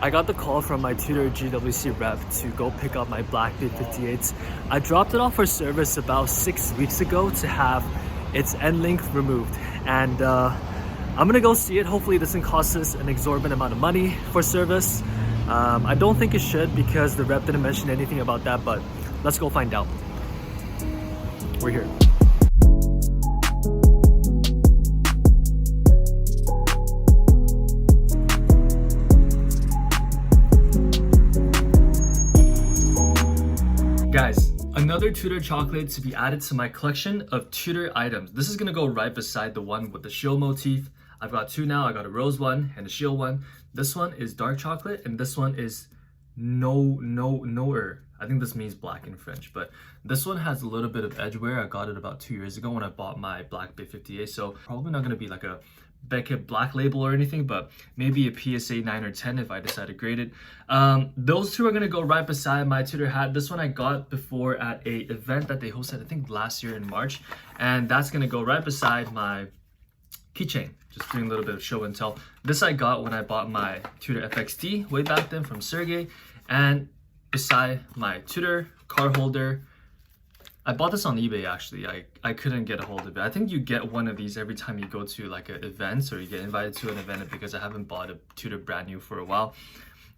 I got the call from my Tudor GWC rep to go pick up my Black Bay 58s. I dropped it off for service about 6 weeks ago to have its Endlink removed. And I'm gonna go see it. Hopefully it doesn't cost us an exorbitant amount of money for service. I don't think it should because the rep didn't mention anything about that, but let's go find out. We're here. Guys, another Tudor chocolate to be added to my collection of Tudor items. This is gonna go right beside the one with the shield motif. I've got two now. I got a rose one and a shield one. This one is dark chocolate and this one is noir. I think this means black in French, but this one has a little bit of edge wear. I got it about 2 years ago when I bought my Black Bay 58, so probably not gonna be like a Beckett black label or anything, but maybe a PSA 9 or 10 if I decide to grade it. Those two are gonna go right beside my Tudor hat. This one I got before at a event that they hosted, I think last year in March, and that's gonna go right beside my keychain. Just doing a little bit of show and tell. This I got when I bought my Tudor FXT way back then from Segway, and beside my Tudor card holder. I bought this on eBay actually. I couldn't get a hold of it. I think you get one of these every time you go to like an event or you get invited to an event, because I haven't bought a Tudor brand new for a while.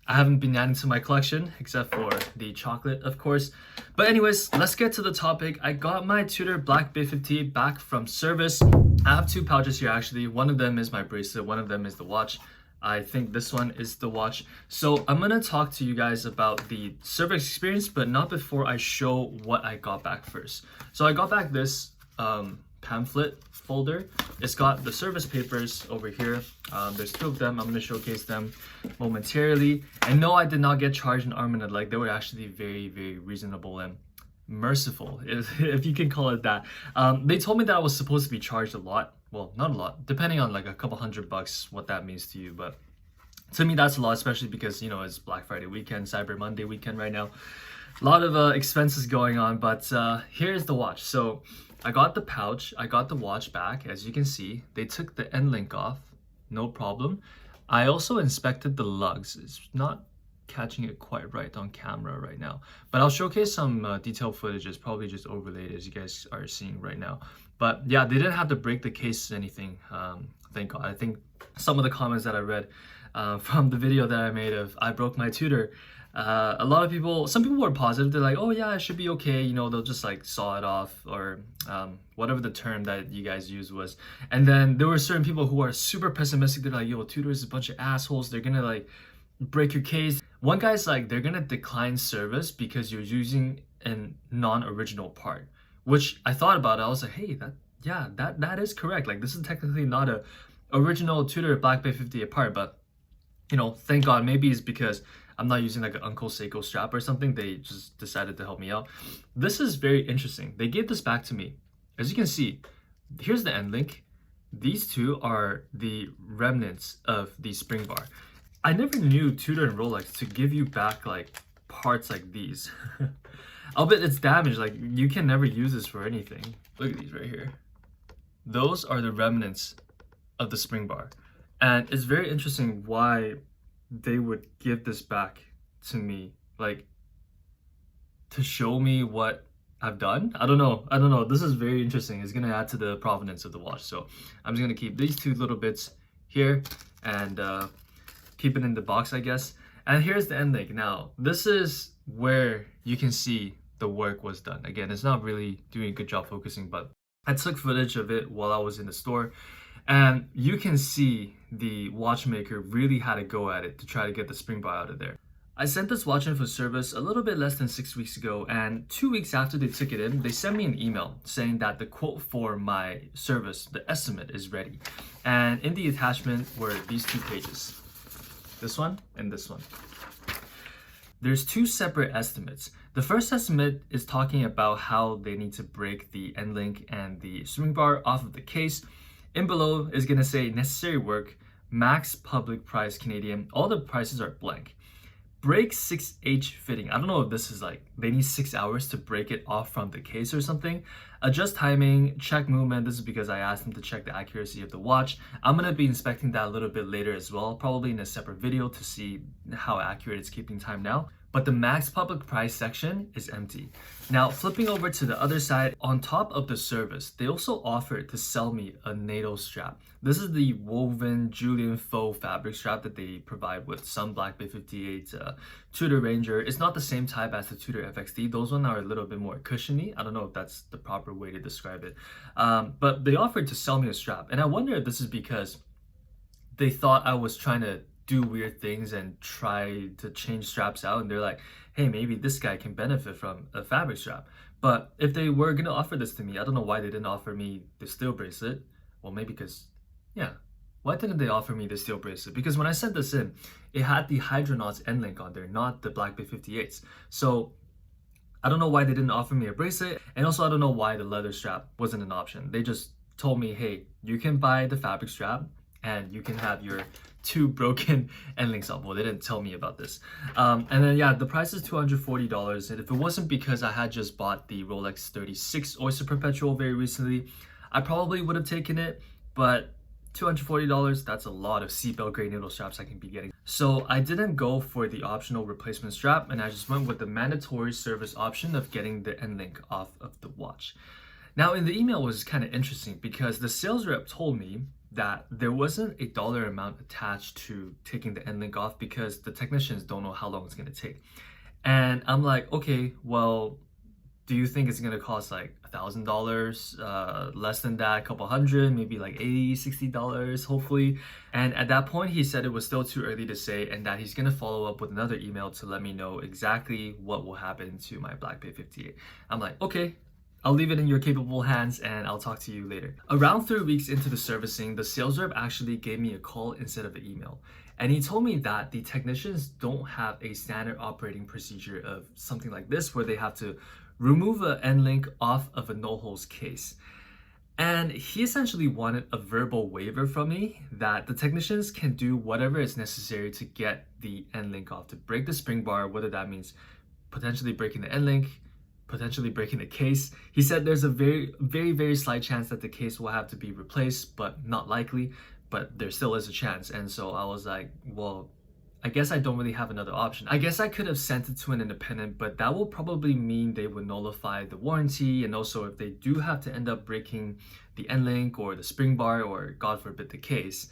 I haven't been adding to my collection except for the chocolate, of course. But anyways, let's get to the topic. I got my Tudor Black Bay 58 back from service. I have two pouches here actually. One of them is my bracelet, one of them is the watch. I think this one is the watch. So I'm gonna talk to you guys about the service experience, but not before I show what I got back first. So I got back this pamphlet folder. It's got the service papers over here. There's two of them. I'm gonna showcase them momentarily. And no, I did not get charged an arm and a leg. They were actually very, very reasonable and merciful, if you can call it that. They told me that I was supposed to be charged a lot. Well, not a lot, depending on like a couple $100, what that means to you. But to me, that's a lot, especially because, you know, it's Black Friday weekend, Cyber Monday weekend right now. A lot of expenses going on, but here's the watch. So I got the pouch, I got the watch back. As you can see, they took the Endlink off, no problem. I also inspected the lugs. It's not catching it quite right on camera right now, but I'll showcase some detailed footage. It's probably just overlaid as you guys are seeing right now. But yeah, they didn't have to break the case or anything, thank God. I think some of the comments that I read from the video that I made of I broke my Tudor, a lot of people, some people were positive. They're like, oh yeah, it should be okay, you know, they'll just like saw it off, or whatever the term that you guys used was. And then there were certain people who are super pessimistic. They're like, yo, Tudor is a bunch of assholes, they're gonna like break your case. One guy's like, they're gonna decline service because you're using a non-original part, which I thought about it. I was like, hey, that is correct. Like, this is technically not a original Tudor Black Bay 58 part, but you know, thank God. Maybe it's because I'm not using like an Uncle Seiko strap or something. They just decided to help me out. This is very interesting. They gave this back to me. As you can see, here's the Endlink. These two are the remnants of the spring bar. I never knew Tudor and Rolex to give you back like parts like these. Albeit it's damaged, like you can never use this for anything. Look at these right here. Those are the remnants of the spring bar. And it's very interesting why they would give this back to me, like to show me what I've done. I don't know. This is very interesting. It's gonna add to the provenance of the watch. So I'm just gonna keep these two little bits here and keep it in the box, I guess. And here's the Endlink. Now, this is where you can see the work was done. Again, it's not really doing a good job focusing, but I took footage of it while I was in the store, and you can see the watchmaker really had to go at it to try to get the spring bar out of there. I sent this watch in for service a little bit less than 6 weeks ago, and 2 weeks after they took it in, they sent me an email saying that the quote for my service, the estimate, is ready. And in the attachment were these two pages. This one and this one. There's two separate estimates. The first estimate is talking about how they need to break the Endlink and the spring bar off of the case. In below is gonna say necessary work, max public price Canadian. All the prices are blank. break 6H fitting. I don't know if this is like they need 6 hours to break it off from the case or something. Adjust timing, check movement. This is because I asked them to check the accuracy of the watch. I'm gonna be inspecting that a little bit later as well, probably in a separate video to see how accurate it's keeping time now. But the max public price section is empty. Now, flipping over to the other side, on top of the service, they also offered to sell me a NATO strap. This is the woven Julian faux fabric strap that they provide with some Black Bay 58 Tudor Ranger. It's not the same type as the Tudor FXD. Those ones are a little bit more cushiony. I don't know if that's the proper way to describe it. But they offered to sell me a strap. And I wonder if this is because they thought I was trying to do weird things and try to change straps out, and they're like, hey, maybe this guy can benefit from a fabric strap. But if they were gonna offer this to me, I don't know why they didn't offer me the steel bracelet. Well, maybe because, yeah, why didn't they offer me the steel bracelet? Because when I sent this in, it had the Hydronauts Endlink on there, not the Black Bay 58s. So I don't know why they didn't offer me a bracelet, and also I don't know why the leather strap wasn't an option. They just told me, hey, you can buy the fabric strap and you can have your 2 broken Endlinks up. Well, they didn't tell me about this. And then yeah, the price is $240. And if it wasn't because I had just bought the Rolex 36 Oyster Perpetual very recently, I probably would have taken it. But $240, that's a lot of seatbelt grade needle straps I can be getting. So I didn't go for the optional replacement strap, and I just went with the mandatory service option of getting the Endlink off of the watch. Now in the email was kind of interesting because the sales rep told me that there wasn't a dollar amount attached to taking the Endlink off because the technicians don't know how long it's going to take. And I'm like, okay, well, do you think it's going to cost like $1,000, less than that, a couple hundred, maybe like $80, $60, hopefully? And at that point, he said it was still too early to say and that he's going to follow up with another email to let me know exactly what will happen to my Black Bay 58. I'm like, okay, I'll leave it in your capable hands and I'll talk to you later. Around 3 weeks into the servicing, the sales rep actually gave me a call instead of an email. And he told me that the technicians don't have a standard operating procedure of something like this where they have to remove an Endlink off of a no-holes case. And he essentially wanted a verbal waiver from me that the technicians can do whatever is necessary to get the Endlink off, to break the spring bar, whether that means potentially breaking the Endlink, potentially breaking the case. He said there's a very slight chance that the case will have to be replaced, but not likely, but there still is a chance. And so I was like, well, I guess I don't really have another option. I guess I could have sent it to an independent, but that will probably mean they would nullify the warranty. And also if they do have to end up breaking the Endlink or the spring bar or God forbid the case,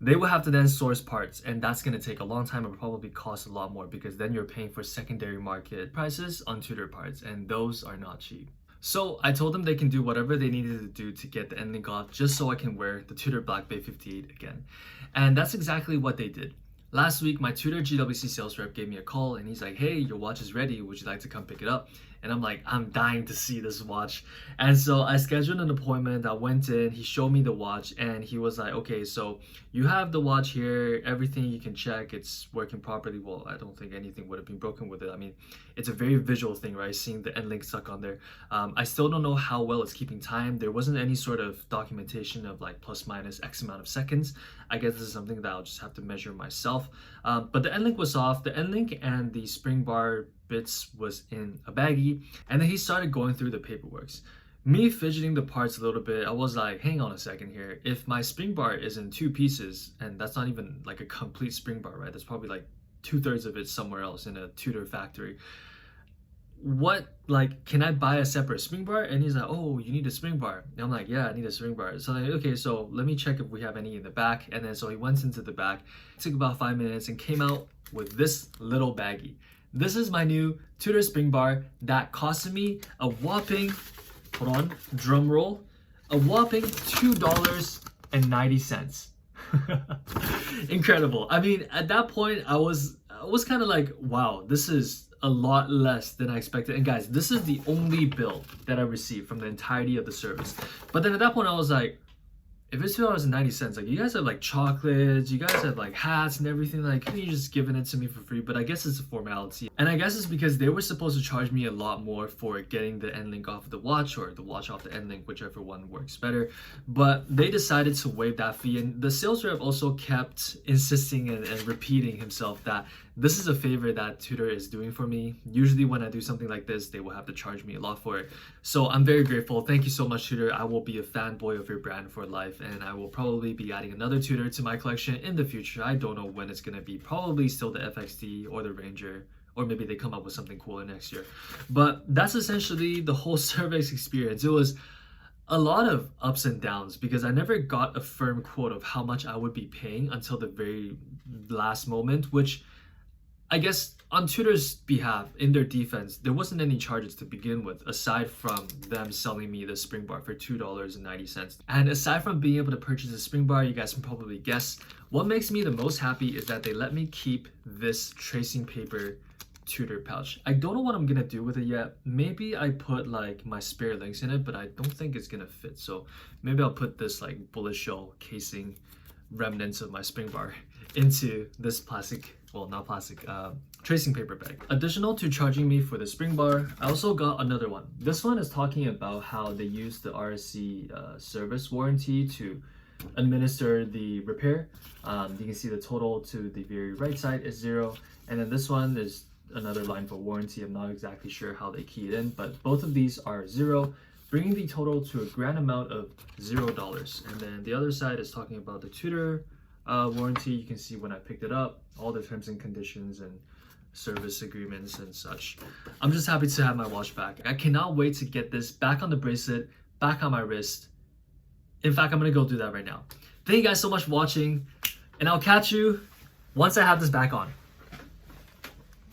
they will have to then source parts, and that's going to take a long time and probably cost a lot more because then you're paying for secondary market prices on Tudor parts, and those are not cheap. So I told them they can do whatever they needed to do to get the Endlink off just so I can wear the Tudor Black Bay 58 again. And that's exactly what they did. Last week, my Tudor GWC sales rep gave me a call and he's like, hey, your watch is ready. Would you like to come pick it up? And I'm like, I'm dying to see this watch. And so I scheduled an appointment. I went in, he showed me the watch and he was like, okay, so you have the watch here, everything you can check, it's working properly. Well, I don't think anything would have been broken with it. I mean, it's a very visual thing, right? Seeing the Endlink stuck on there. I still don't know how well it's keeping time. There wasn't any sort of documentation of like plus minus X amount of seconds. I guess this is something that I'll just have to measure myself. But the Endlink was off. The Endlink and the spring bar bits was in a baggie, and then he started going through the paperwork. Me fidgeting the parts a little bit, I was like, hang on a second here. If my spring bar is in 2 pieces, and that's not even like a complete spring bar, right? That's probably like 2/3 of it somewhere else in a Tudor factory. What, like, can I buy a separate spring bar? And he's like, oh, you need a spring bar. And I'm like, yeah, I need a spring bar. So like, okay, so let me check if we have any in the back. And then so he went into the back, took about 5 minutes and came out with this little baggie. This is my new Tudor spring bar that costed me a whopping, hold on, drum roll, a whopping $2.90. Incredible. I mean, at that point, I was kind of like, wow, this is a lot less than I expected. And guys, this is the only bill that I received from the entirety of the service. But then at that point, I was like, if it's $2.90, like you guys have like chocolates, you guys have like hats and everything, like couldn't you just given it to me for free? But I guess it's a formality. And I guess it's because they were supposed to charge me a lot more for getting the Endlink off of the watch, or the watch off the Endlink, whichever one works better. But they decided to waive that fee, and the sales rep also kept insisting and repeating himself that this is a favor that Tudor is doing for me. Usually when I do something like this, they will have to charge me a lot for it. So I'm very grateful. Thank you so much, Tudor. I will be a fanboy of your brand for life, and I will probably be adding another Tudor to my collection in the future. I don't know when it's going to be. Probably still the FXD or the Ranger, or maybe they come up with something cooler next year. But that's essentially the whole service experience. It was a lot of ups and downs because I never got a firm quote of how much I would be paying until the very last moment, which I guess on Tudor's behalf, in their defense, there wasn't any charges to begin with, aside from them selling me the spring bar for $2.90. And aside from being able to purchase a spring bar, you guys can probably guess, what makes me the most happy is that they let me keep this tracing paper Tudor pouch. I don't know what I'm gonna do with it yet. Maybe I put like my spare links in it, but I don't think it's gonna fit. So maybe I'll put this like bullet shell casing remnants of my spring bar into this plastic, well, not plastic, tracing paper bag. Additional to charging me for the spring bar, I also got another one. This one is talking about how they use the RSC service warranty to administer the repair. You can see the total to the very right side is 0, and then this one is another line for warranty. I'm not exactly sure how they key it in, but both of these are 0, bringing the total to a grand amount of $0. And then the other side is talking about the Tudor warranty. You can see when I picked it up, all the terms and conditions and service agreements and such. I'm just happy to have my watch back. I cannot wait to get this back on the bracelet, back on my wrist. In fact, I'm gonna go do that right now. Thank you guys so much for watching, and I'll catch you once I have this back on.